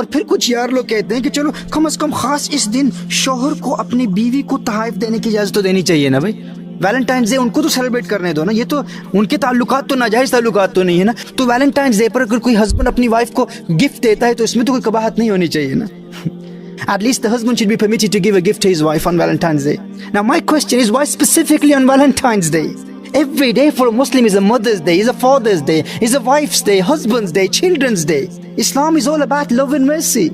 اور پھر کچھ یار لوگ کہتے ہیں کہ چلو کم از کم خاص اس دن شوہر کو اپنی بیوی کو تحائف دینے کی اجازت تو دینی چاہیے نا بھائی. ویلنٹائنز ڈے ان کو تو سیلیبریٹ کرنے دو نا, یہ تو ان کے تعلقات تو ناجائز تعلقات تو نہیں ہے نا. تو ویلنٹائنز ڈے پر اگر کوئی ہسبینڈ اپنی وائف کو گفٹ دیتا ہے تو اس میں تو کوئی قباحت نہیں ہونی چاہیے نا. At least the husband should be permitted to give a gift to his wife on Valentine's Day. Now my question is, why specifically on Valentine's Day? Every day for a Muslim is a Mother's Day, is a Father's Day, is a Wife's Day, Husband's Day, Children's Day. Islam is all about love and mercy.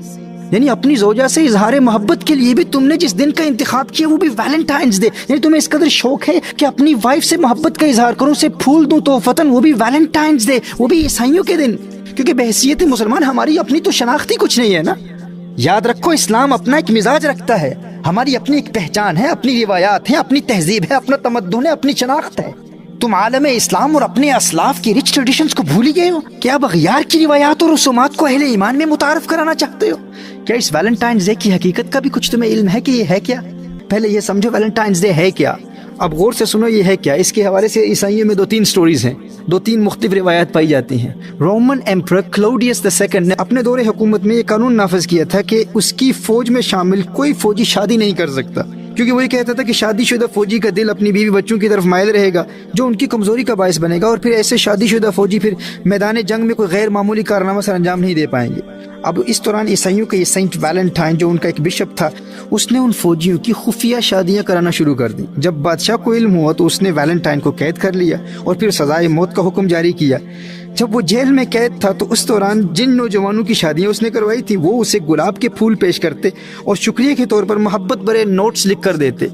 یعنی اپنی زوجہ سے اظہار محبت کے لیے بھی تم نے جس دن کا انتخاب کیا وہ بھی ویلنٹائنز ڈے. یعنی تمہیں اس قدر شوق ہے کہ اپنی وائف سے محبت کا اظہار کروں, اسے پھول دوں تحفتاً, وہ بھی ویلنٹائنز ڈے, وہ بھی عیسائیوں کے دن. کیونکہ بحیثیت مسلمان ہماری اپنی تو شناخت ہی کچھ نہیں ہے نا. یاد رکھو اسلام اپنا ایک مزاج رکھتا ہے, ہماری اپنی ایک پہچان ہے, اپنی روایات ہیں, اپنی تہذیب ہے, اپنا تمدن ہے, اپنی شناخت ہے. تم عالم اسلام اور اپنے اسلاف کی رچ ٹریڈیشنز کو بھول گئے ہو. کیا اب اغیار کی روایات اور رسومات کو اہل ایمان میں متعارف کرانا چاہتے ہو؟ کیا اس ویلنٹائنز ڈے کی حقیقت کا بھی کچھ تمہیں علم ہے کہ یہ ہے کیا؟ پہلے یہ سمجھو ویلنٹائنز ڈے ہے کیا. اب غور سے سنو یہ ہے کیا. اس کے حوالے سے عیسائیوں میں 2-3 سٹوریز ہیں, 2-3 مختلف روایات پائی جاتی ہیں. رومن ایمپرر کلاوڈیس II نے اپنے دور حکومت میں یہ قانون نافذ کیا تھا کہ اس کی فوج میں شامل کوئی فوجی شادی نہیں کر سکتا, کیونکہ وہی کہتا تھا کہ شادی شدہ فوجی کا دل اپنی بیوی بچوں کی طرف مائل رہے گا جو ان کی کمزوری کا باعث بنے گا, اور پھر ایسے شادی شدہ فوجی پھر میدان جنگ میں کوئی غیر معمولی کارنامہ سر انجام نہیں دے پائیں گے. اب اس دوران عیسائیوں کا یہ سینٹ ویلنٹائن جو ان کا ایک بشپ تھا, اس نے ان فوجیوں کی خفیہ شادیاں کرانا شروع کر دی. جب بادشاہ کو علم ہوا تو اس نے ویلنٹائن کو قید کر لیا اور پھر سزائے موت کا حکم جاری کیا. جب وہ جیل میں قید تھا تو اس دوران جن نوجوانوں کی شادیاں اس نے کروائی تھی وہ اسے گلاب کے پھول پیش کرتے اور شکریہ کے طور پر محبت بھرے نوٹس لکھ کر دیتے.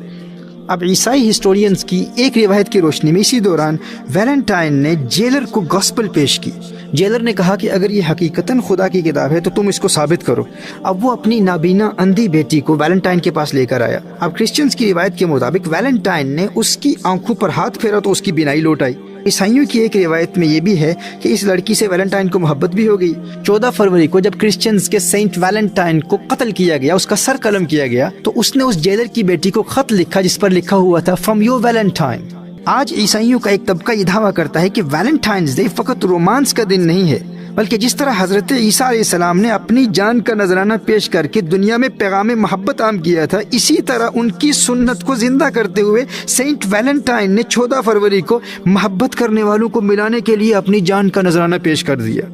اب عیسائی ہسٹورینز کی ایک روایت کی روشنی میں اسی دوران ویلنٹائن نے جیلر کو گاسپل پیش کی. جیلر نے کہا کہ اگر یہ حقیقتاً خدا کی کتاب ہے تو تم اس کو ثابت کرو. اب وہ اپنی نابینا اندھی بیٹی کو ویلنٹائن کے پاس لے کر آیا. اب کرسچنز کی روایت کے مطابق ویلنٹائن نے اس کی آنکھوں پر ہاتھ پھیرا تو اس کی بینائی لوٹ آئی. عیسائیوں کی ایک روایت میں یہ بھی ہے کہ اس لڑکی سے ویلنٹائن کو محبت بھی ہو گئی. 14 فروری کو جب کرسچنز کے سینٹ ویلنٹائن کو قتل کیا گیا, اس کا سر قلم کیا گیا, تو اس نے اس جیلر کی بیٹی کو خط لکھا جس پر لکھا ہوا تھا فرام یور ویلنٹائن. آج عیسائیوں کا ایک طبقہ یہ دعویٰ کرتا ہے کہ ویلنٹائنز ڈے فقط رومانس کا دن نہیں ہے, بلکہ جس طرح حضرت عیسیٰ علیہ السلام نے اپنی جان کا نذرانہ پیش کر کے دنیا میں پیغام محبت عام کیا تھا, اسی طرح ان کی سنت کو زندہ کرتے ہوئے سینٹ ویلنٹائن نے 14 فروری کو محبت کرنے والوں کو ملانے کے لیے اپنی جان کا نذرانہ پیش کر دیا.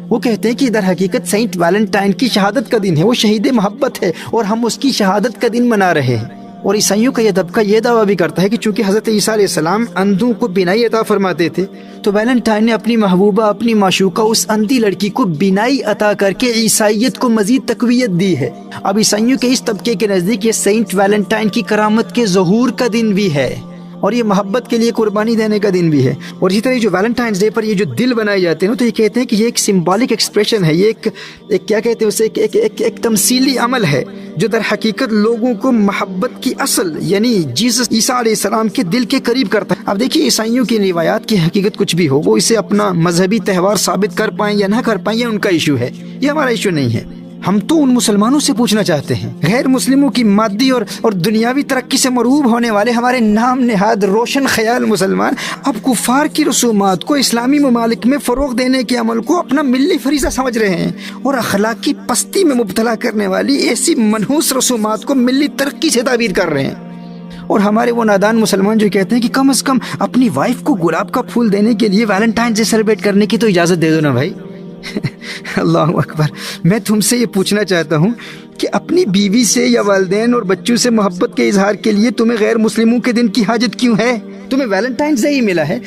وہ کہتے ہیں کہ در حقیقت سینٹ ویلنٹائن کی شہادت کا دن ہے, وہ شہید محبت ہے اور ہم اس کی شہادت کا دن منا رہے ہیں. اور عیسائیوں کا یہ طبقہ یہ دعویٰ بھی کرتا ہے کہ چونکہ حضرت عیسیٰ علیہ السلام اندھوں کو بینائی عطا فرماتے تھے تو ویلنٹائن نے اپنی محبوبہ, اپنی معشوقہ اس اندھی لڑکی کو بینائی عطا کر کے عیسائیت کو مزید تقویت دی ہے. اب عیسائیوں کے اس طبقے کے نزدیک یہ سینٹ ویلنٹائن کی کرامت کے ظہور کا دن بھی ہے اور یہ محبت کے لیے قربانی دینے کا دن بھی ہے. اور اسی طرح جو ویلنٹائنز ڈے پر یہ جو دل بنائے جاتے ہیں تو یہ کہتے ہیں کہ یہ ایک سمبولک ایکسپریشن ہے, یہ ایک کیا کہتے ہیں اسے, ایک تمثیلی عمل ہے جو در حقیقت لوگوں کو محبت کی اصل یعنی جیسس عیسیٰ علیہ السلام کے دل کے قریب کرتا ہے. اب دیکھیے عیسائیوں کی روایات کی حقیقت کچھ بھی ہو, وہ اسے اپنا مذہبی تہوار ثابت کر پائیں یا نہ کر پائیں یہ ان کا ایشو ہے, یہ ہمارا ایشو نہیں ہے. ہم تو ان مسلمانوں سے پوچھنا چاہتے ہیں, غیر مسلموں کی مادی اور دنیاوی ترقی سے مرعوب ہونے والے ہمارے نام نہاد روشن خیال مسلمان اب کفار کی رسومات کو اسلامی ممالک میں فروغ دینے کے عمل کو اپنا ملی فریضہ سمجھ رہے ہیں اور اخلاقی پستی میں مبتلا کرنے والی ایسی منحوس رسومات کو ملی ترقی سے تعبیر کر رہے ہیں. اور ہمارے وہ نادان مسلمان جو کہتے ہیں کہ کم از کم اپنی وائف کو گلاب کا پھول دینے کے لیے ویلنٹائن ڈے سیلیبریٹ کرنے کی تو اجازت دے دو نا بھائی. اللہ اکبر. میں تم سے یہ پوچھنا چاہتا ہوں کہ اپنی بیوی سے یا والدین اور بچوں سے محبت کے اظہار کے لیے تمہیں غیر مسلموں کے دن کی حاجت کیوں ہے؟ تمہیں ویلنٹائنز ڈے ہی ملا ہے.